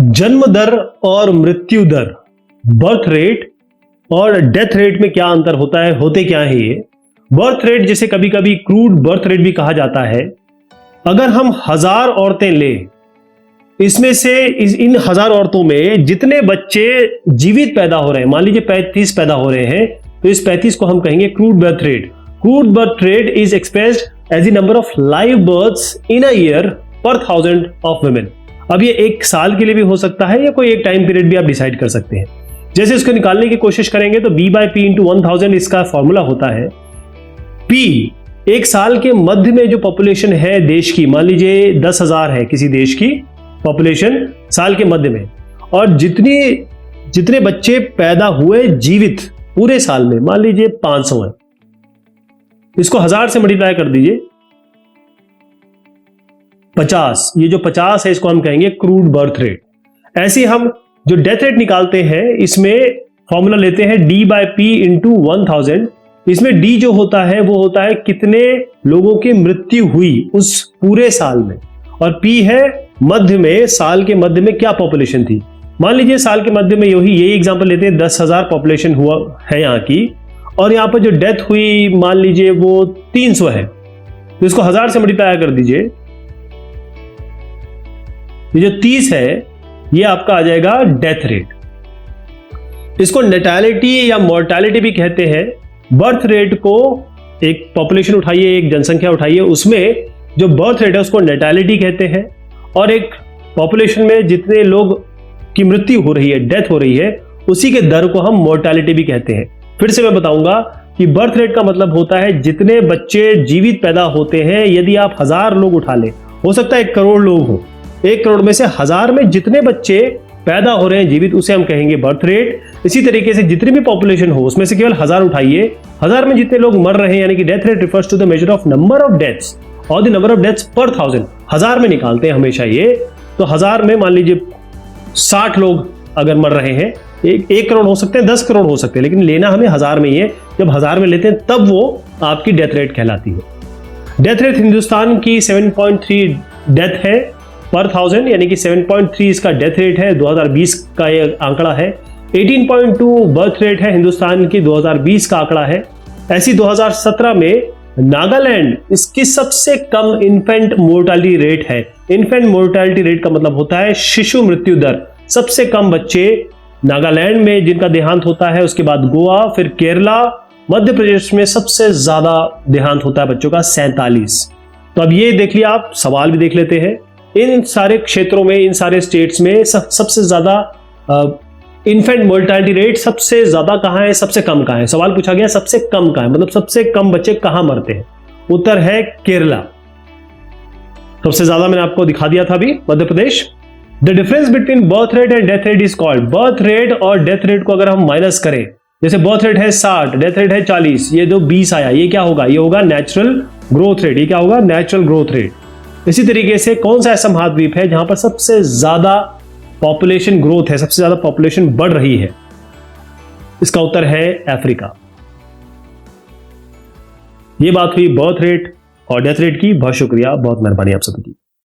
जन्म दर और मृत्यु दर, बर्थ रेट और डेथ रेट में क्या अंतर होता है, होते क्या है ये? बर्थ रेट जिसे कभी कभी क्रूड बर्थ रेट भी कहा जाता है, अगर हम 1000 औरतें लें, इसमें से इन 1000 औरतों में जितने बच्चे जीवित पैदा हो रहे हैं, मान लीजिए 35 पैदा हो रहे हैं, तो इस 35 को हम कहेंगे crude birth rate. Crude birth rate is expressed as the number of live births in a year per 1000 of women. अब ये एक साल के लिए भी हो सकता है या कोई एक टाइम पीरियड भी आप डिसाइड कर सकते हैं। जैसे इसको निकालने की कोशिश करेंगे तो B/P इंटू 1000 इसका फॉर्मूला होता है। P एक साल के मध्य में जो पॉपुलेशन है देश की, मान लीजिए 10,000 है किसी देश की पॉपुलेशन साल के मध्य में, और जितने बच्चे पैदा हुए जीवित पूरे साल में, मान लीजिए 500 है, इसको 1000 से मल्टीप्लाई कर दीजिए 50, ये जो 50 है इसको हम कहेंगे क्रूड बर्थ रेट। ऐसे हम जो डेथ रेट निकालते हैं इसमें फॉर्मूला लेते हैं D/P इंटू 1000। इसमें D जो होता है वो होता है कितने लोगों की मृत्यु हुई उस पूरे साल में, और P है मध्य में, साल के मध्य में क्या पॉपुलेशन थी। मान लीजिए साल के मध्य में यही एग्जांपल लेते हैं, 10,000 पॉपुलेशन हुआ है यहाँ की, और यहाँ पर जो डेथ हुई मान लीजिए वो 300 है, तो इसको 1000 से मल्टीप्लाई कर दीजिए। ये जो 30 है ये आपका आ जाएगा डेथ रेट। इसको नेटालिटी या मोर्टालिटी भी कहते हैं। बर्थ रेट को, एक पॉपुलेशन उठाइए, एक जनसंख्या उठाइए, उसमें जो बर्थ रेट है उसको नेटालिटी कहते हैं, और एक पॉपुलेशन में जितने लोग की मृत्यु हो रही है, डेथ हो रही है, उसी के दर को हम मोर्टालिटी भी कहते हैं। फिर से मैं बताऊंगा कि बर्थ रेट का मतलब होता है जितने बच्चे जीवित पैदा होते हैं। यदि आप 1000 लोग उठा लें, हो सकता है 1 करोड़ लोग हो, 1 करोड़ में से 1000 में जितने बच्चे पैदा हो रहे हैं जीवित, उसे हम कहेंगे बर्थ रेट। इसी तरीके से जितनी भी पॉपुलेशन हो उसमें से केवल 1000 उठाइए, 1000 में जितने लोग मर रहे हैं, यानी कि death rate refers to the measure of number of deaths और the number of deaths per 1000। 1000 में निकालते हैं हमेशा ये, तो 1000 में मान लीजिए 60 लोग अगर मर रहे हैं, 1 करोड़ हो सकते हैं, 10 करोड़ हो सकते हैं, लेकिन लेना हमें 1000 में ही है। जब 1000 में लेते हैं तब वो आपकी डेथ रेट कहलाती है। डेथ रेट हिंदुस्तान की 7.3 डेथ है पर 1000, यानी कि 7.3 इसका डेथ रेट है, 2020 का ये आंकड़ा है। 18.2 बर्थ रेट है हिंदुस्तान की, 2020 का आंकड़ा है। ऐसी 2017 में नागालैंड इसकी सबसे कम इन्फेंट मोर्टालिटी रेट है। इन्फेंट मोर्टालिटी रेट का मतलब होता है शिशु मृत्यु दर। सबसे कम बच्चे नागालैंड में जिनका देहांत होता है, उसके बाद गोवा, फिर केरला, मध्य प्रदेश में सबसे ज्यादा देहांत होता है बच्चों का 47। तो अब ये देख लिया, आप सवाल भी देख लेते हैं। इन सारे क्षेत्रों में, इन सारे स्टेट्स में सबसे ज्यादा इन्फेंट मोर्टालिटी रेट सबसे ज्यादा कहां है, सबसे कम कहां है? सवाल पूछा गया सबसे कम कहां है, मतलब सबसे कम बच्चे कहां मरते हैं। उत्तर है केरला। सबसे ज्यादा मैंने आपको दिखा दिया था अभी, Madhya Pradesh. The difference between birth rate and death rate is called. Birth rate और डेथ रेट को अगर हम माइनस करें, जैसे बर्थ रेट है 60, डेथ रेट है 40, ये जो 20 आया, ये क्या होगा? ये होगा नेचुरल ग्रोथ रेट। ये क्या होगा? Natural growth rate. इसी तरीके से कौन सा ऐसा महाद्वीप है जहां पर सबसे ज्यादा पॉपुलेशन ग्रोथ है, सबसे ज्यादा पॉपुलेशन बढ़ रही है? इसका उत्तर है अफ्रीका। ये बात हुई बर्थ रेट और डेथ रेट की। बहुत शुक्रिया, बहुत मेहरबानी आप सभी की।